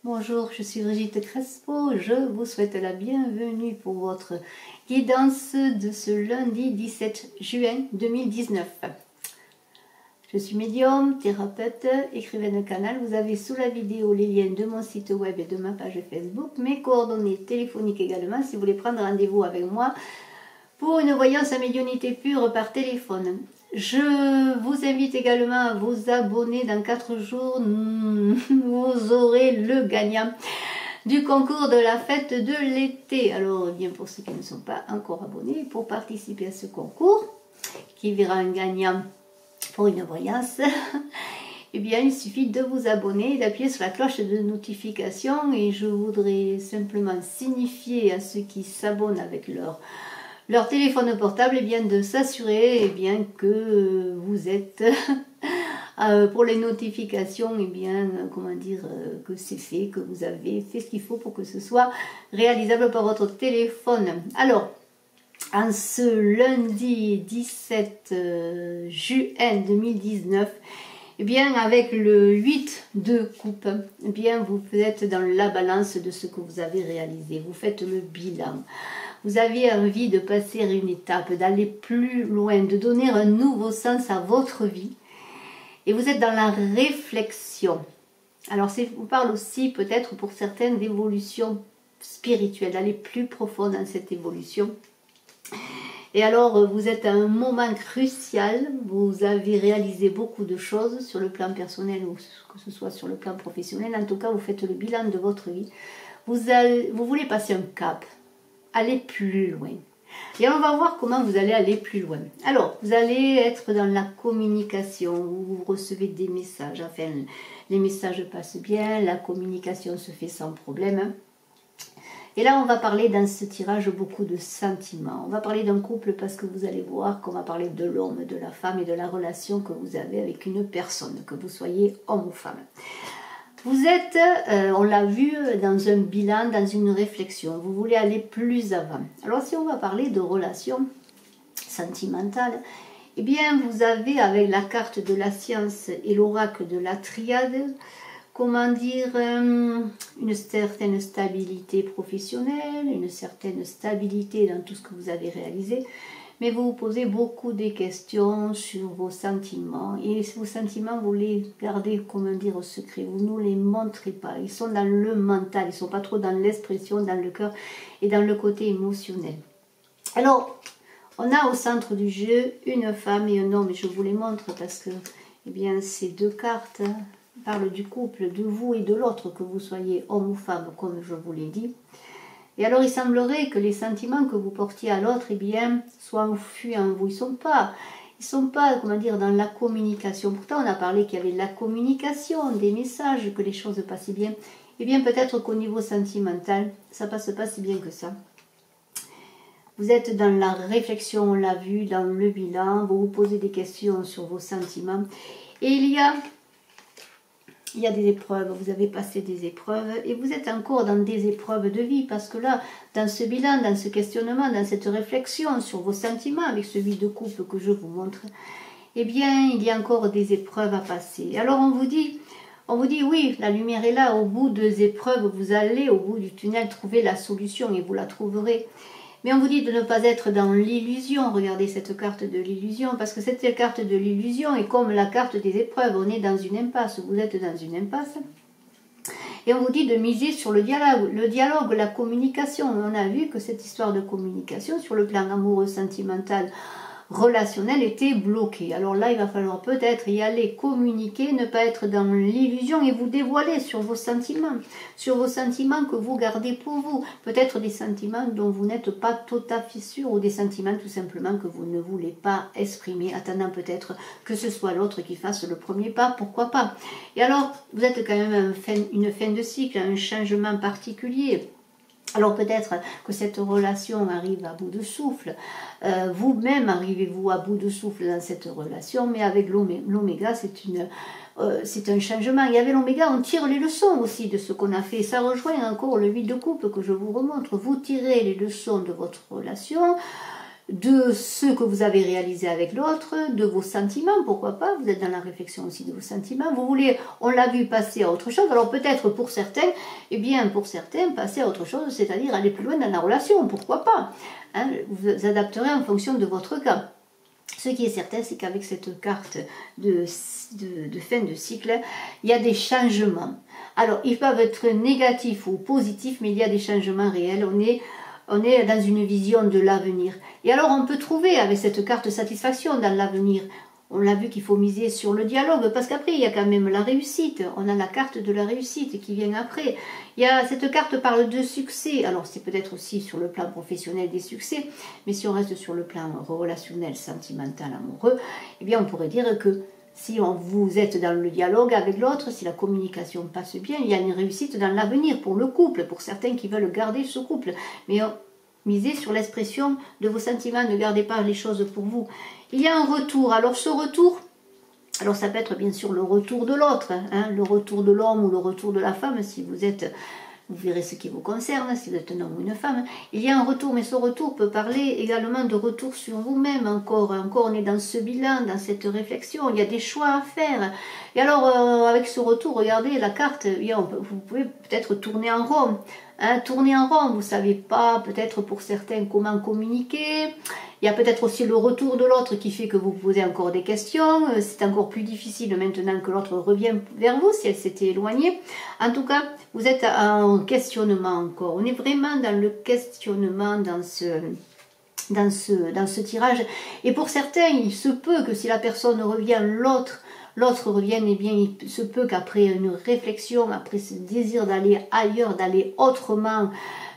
Bonjour, je suis Brigitte Crespo, je vous souhaite la bienvenue pour votre guidance de ce lundi 17 juin 2019. Je suis médium, thérapeute, écrivaine canal. Vous avez sous la vidéo les liens de mon site web et de ma page Facebook, mes coordonnées téléphoniques également si vous voulez prendre rendez-vous avec moi pour une voyance à médiumnité pure par téléphone. Je vous invite également à vous abonner. Dans 4 jours, vous aurez le gagnant du concours de la fête de l'été. Alors, bien pour ceux qui ne sont pas encore abonnés, pour participer à ce concours, qui verra un gagnant pour une voyance, eh bien, il suffit de vous abonner et d'appuyer sur la cloche de notification. Et je voudrais simplement signifier à ceux qui s'abonnent avec leur téléphone portable, eh bien, de s'assurer eh bien, que vous êtes pour les notifications, eh bien, comment dire, que c'est fait, que vous avez fait ce qu'il faut pour que ce soit réalisable par votre téléphone. Alors, en ce lundi 17 juin 2019, eh bien, avec le 8 de coupe, eh bien, vous êtes dans la balance de ce que vous avez réalisé. Vous faites le bilan. Vous avez envie de passer une étape, d'aller plus loin, de donner un nouveau sens à votre vie. Et vous êtes dans la réflexion. Alors, ça vous parle aussi peut-être pour certaines d'évolution spirituelle, d'aller plus profond dans cette évolution. Et alors, vous êtes à un moment crucial, vous avez réalisé beaucoup de choses sur le plan personnel ou que ce soit sur le plan professionnel. En tout cas, vous faites le bilan de votre vie. Vous voulez passer un cap, aller plus loin. Et on va voir comment vous allez aller plus loin. Alors, vous allez être dans la communication, vous recevez des messages. Enfin, les messages passent bien, la communication se fait sans problème. Et là, on va parler dans ce tirage beaucoup de sentiments. On va parler d'un couple parce que vous allez voir qu'on va parler de l'homme, de la femme et de la relation que vous avez avec une personne, que vous soyez homme ou femme. Vous êtes, on l'a vu, dans un bilan, dans une réflexion. Vous voulez aller plus avant. Alors, si on va parler de relations sentimentales, eh bien, vous avez avec la carte de la science et l'oracle de la triade, comment dire, une certaine stabilité professionnelle, une certaine stabilité dans tout ce que vous avez réalisé, mais vous vous posez beaucoup de questions sur vos sentiments, et vos sentiments, vous les gardez, comment dire, au secret, vous ne nous les montrez pas, ils sont dans le mental, ils ne sont pas trop dans l'expression, dans le cœur et dans le côté émotionnel. Alors, on a au centre du jeu une femme et un homme, et je vous les montre parce que, eh bien, ces deux cartes parle du couple, de vous et de l'autre, que vous soyez homme ou femme, comme je vous l'ai dit. Et alors, il semblerait que les sentiments que vous portiez à l'autre, eh bien, soient enfouis en vous. Ils sont pas, comment dire, dans la communication. Pourtant, on a parlé qu'il y avait de la communication, des messages, que les choses passaient bien. Eh bien, peut-être qu'au niveau sentimental, ça passe pas si bien que ça. Vous êtes dans la réflexion, on l'a vu, dans le bilan, vous vous posez des questions sur vos sentiments. Et il y a des épreuves, vous avez passé des épreuves et vous êtes encore dans des épreuves de vie parce que là, dans ce bilan, dans ce questionnement, dans cette réflexion sur vos sentiments avec celui de couple que je vous montre, eh bien, il y a encore des épreuves à passer. Alors, on vous dit oui, la lumière est là, au bout des épreuves, vous allez au bout du tunnel trouver la solution et vous la trouverez. Mais on vous dit de ne pas être dans l'illusion. Regardez cette carte de l'illusion, parce que cette carte de l'illusion est comme la carte des épreuves. On est dans une impasse, vous êtes dans une impasse. Et on vous dit de miser sur le dialogue, la communication. On a vu que cette histoire de communication, sur le plan amoureux, sentimental, relationnel, était bloquée. Alors là, il va falloir peut-être y aller, communiquer, ne pas être dans l'illusion et vous dévoiler sur vos sentiments que vous gardez pour vous. Peut-être des sentiments dont vous n'êtes pas tout à fait sûr ou des sentiments tout simplement que vous ne voulez pas exprimer, attendant peut-être que ce soit l'autre qui fasse le premier pas, pourquoi pas. Et alors, vous êtes quand même à une fin de cycle, un changement particulier. Alors peut-être que cette relation arrive à bout de souffle, vous-même arrivez-vous à bout de souffle dans cette relation, mais avec l'oméga c'est un changement. Et avec l'oméga on tire les leçons aussi de ce qu'on a fait, ça rejoint encore le 8 de coupe que je vous remontre, vous tirez les leçons de votre relation, de ce que vous avez réalisé avec l'autre, de vos sentiments, pourquoi pas, vous êtes dans la réflexion aussi de vos sentiments, vous voulez, on l'a vu, passer à autre chose, alors peut-être pour certains, eh bien pour certains, passer à autre chose, c'est-à-dire aller plus loin dans la relation, pourquoi pas, hein, vous adapterez en fonction de votre cas. Ce qui est certain, c'est qu'avec cette carte de fin de cycle, il y a des changements. Alors, ils peuvent être négatifs ou positifs, mais il y a des changements réels. On est dans une vision de l'avenir. Et alors, on peut trouver avec cette carte satisfaction dans l'avenir. On l'a vu qu'il faut miser sur le dialogue, parce qu'après, il y a quand même la réussite. On a la carte de la réussite qui vient après. Cette carte parle de succès. Alors, c'est peut-être aussi sur le plan professionnel des succès, mais si on reste sur le plan relationnel, sentimental, amoureux, eh bien, on pourrait dire que si vous êtes dans le dialogue avec l'autre, si la communication passe bien, il y a une réussite dans l'avenir pour le couple, pour certains qui veulent garder ce couple. Mais misez sur l'expression de vos sentiments, ne gardez pas les choses pour vous. Il y a un retour. Alors ce retour, alors ça peut être bien sûr le retour de l'autre, hein, le retour de l'homme ou le retour de la femme, si vous êtes... Vous verrez ce qui vous concerne, si vous êtes un homme ou une femme. Il y a un retour, mais ce retour peut parler également de retour sur vous-même encore. Encore, on est dans ce bilan, dans cette réflexion. Il y a des choix à faire. Et alors, avec ce retour, regardez la carte. Vous pouvez peut-être tourner en rond. Hein, tourner en rond, vous ne savez pas, peut-être pour certains, comment communiquer. Il y a peut-être aussi le retour de l'autre qui fait que vous posez encore des questions. C'est encore plus difficile maintenant que l'autre revient vers vous si elle s'était éloignée. En tout cas, vous êtes en questionnement encore. On est vraiment dans le questionnement dans ce tirage. Et pour certains, il se peut que si la personne revient, l'autre revienne, eh bien, il se peut qu'après une réflexion, après ce désir d'aller ailleurs, d'aller autrement,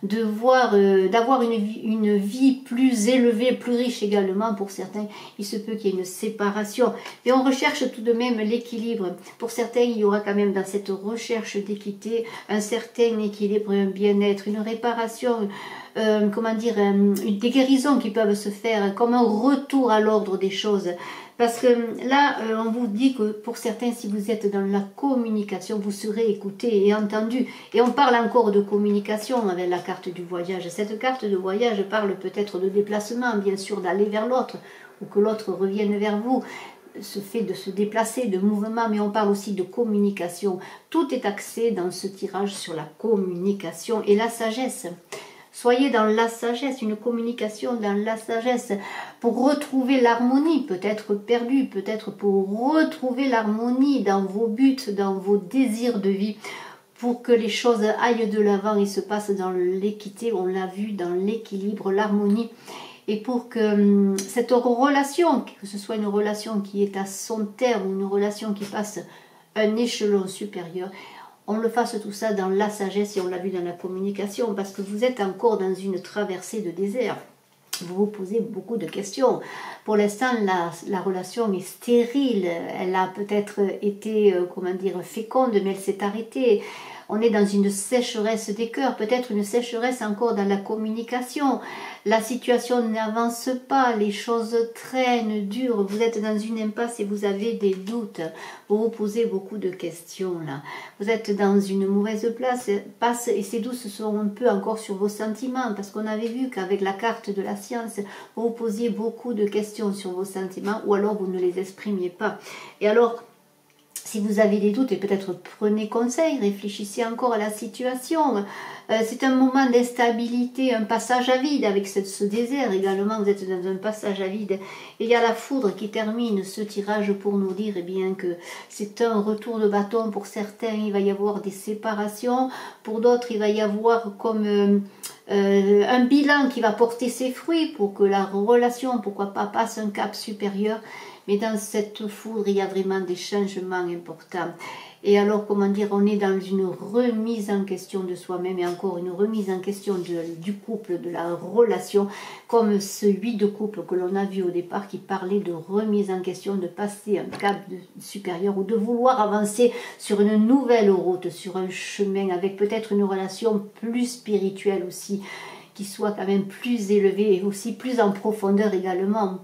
d'avoir une vie plus élevée, plus riche également pour certains, il se peut qu'il y ait une séparation. Mais on recherche tout de même l'équilibre. Pour certains, il y aura quand même dans cette recherche d'équité un certain équilibre, un bien-être, une réparation, des guérisons qui peuvent se faire, comme un retour à l'ordre des choses. Parce que là, on vous dit que pour certains, si vous êtes dans la communication, vous serez écouté et entendu. Et on parle encore de communication avec la carte du voyage. Cette carte de voyage parle peut-être de déplacement, bien sûr, d'aller vers l'autre, ou que l'autre revienne vers vous. Ce fait de se déplacer, de mouvement, mais on parle aussi de communication. Tout est axé dans ce tirage sur la communication et la sagesse. Soyez dans la sagesse, une communication dans la sagesse pour retrouver l'harmonie, peut-être perdue, peut-être pour retrouver l'harmonie dans vos buts, dans vos désirs de vie, pour que les choses aillent de l'avant et se passent dans l'équité, on l'a vu, dans l'équilibre, l'harmonie. Et pour que cette relation, que ce soit une relation qui est à son terme, une relation qui passe un échelon supérieur, on le fasse tout ça dans la sagesse et on l'a vu dans la communication, parce que vous êtes encore dans une traversée de désert. Vous vous posez beaucoup de questions. Pour l'instant, la relation est stérile. Elle a peut-être été, féconde, mais elle s'est arrêtée. On est dans une sécheresse des cœurs, peut-être une sécheresse encore dans la communication. La situation n'avance pas, les choses traînent, durent. Vous êtes dans une impasse et vous avez des doutes. Vous vous posez beaucoup de questions là. Vous êtes dans une mauvaise passe et ces doutes sont un peu encore sur vos sentiments, parce qu'on avait vu qu'avec la carte de la science, vous vous posiez beaucoup de questions sur vos sentiments, ou alors vous ne les exprimiez pas. Et alors, si vous avez des doutes, et peut-être prenez conseil, réfléchissez encore à la situation. C'est un moment d'instabilité, un passage à vide avec ce désert également. Vous êtes dans un passage à vide. Et il y a la foudre qui termine ce tirage pour nous dire bien que c'est un retour de bâton. Pour certains, il va y avoir des séparations. Pour d'autres, il va y avoir comme un bilan qui va porter ses fruits pour que la relation, pourquoi pas, passe un cap supérieur. Mais dans cette foudre, il y a vraiment des changements importants. Et alors, on est dans une remise en question de soi-même et encore une remise en question du couple, de la relation, comme celui de couple que l'on a vu au départ qui parlait de remise en question, de passer un cap supérieur ou de vouloir avancer sur une nouvelle route, sur un chemin avec peut-être une relation plus spirituelle aussi, qui soit quand même plus élevée et aussi plus en profondeur également,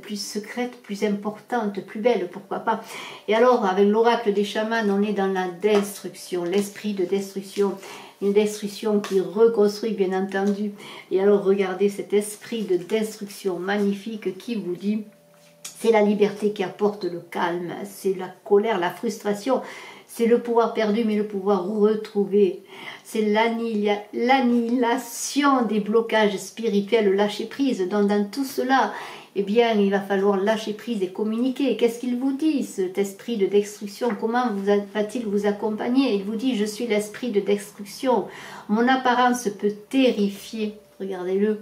plus secrète, plus importante, plus belle, pourquoi pas. Et alors, avec l'oracle des chamans, on est dans la destruction, l'esprit de destruction, une destruction qui reconstruit, bien entendu. Et alors, regardez cet esprit de destruction magnifique qui vous dit, c'est la liberté qui apporte le calme, c'est la colère, la frustration, c'est le pouvoir perdu, mais le pouvoir retrouvé. C'est l'annihilation des blocages spirituels, le lâcher prise. Donc dans tout cela, eh bien, il va falloir lâcher prise et communiquer. Qu'est-ce qu'il vous dit, cet esprit de destruction? Comment va-t-il vous accompagner? Il vous dit, je suis l'esprit de destruction. Mon apparence peut terrifier. Regardez-le.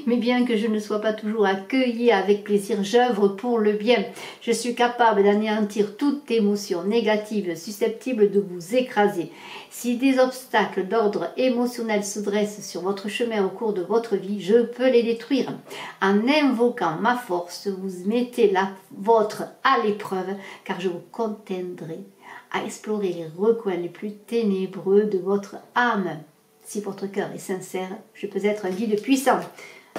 Mais bien que je ne sois pas toujours accueillie avec plaisir, j'œuvre pour le bien. Je suis capable d'anéantir toute émotion négative susceptible de vous écraser. Si des obstacles d'ordre émotionnel se dressent sur votre chemin au cours de votre vie, je peux les détruire. En invoquant ma force, vous mettez la vôtre à l'épreuve, car je vous contraindrai à explorer les recoins les plus ténébreux de votre âme. Si votre cœur est sincère, je peux être un guide puissant.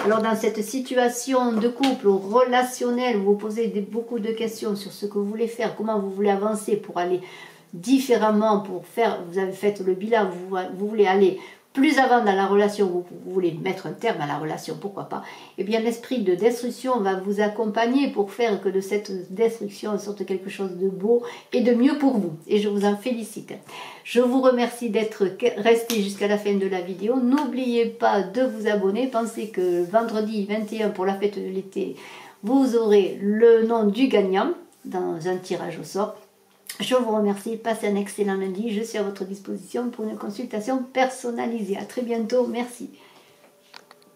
Alors dans cette situation de couple ou relationnel, vous vous posez beaucoup de questions sur ce que vous voulez faire, comment vous voulez avancer pour aller différemment, vous avez fait le bilan, vous voulez aller plus avant dans la relation, vous voulez mettre un terme à la relation, pourquoi pas. Eh bien l'esprit de destruction va vous accompagner pour faire que de cette destruction sorte quelque chose de beau et de mieux pour vous. Et je vous en félicite. Je vous remercie d'être resté jusqu'à la fin de la vidéo. N'oubliez pas de vous abonner. Pensez que vendredi 21 pour la fête de l'été, vous aurez le nom du gagnant dans un tirage au sort. Je vous remercie, passez un excellent lundi, je suis à votre disposition pour une consultation personnalisée. À très bientôt, merci.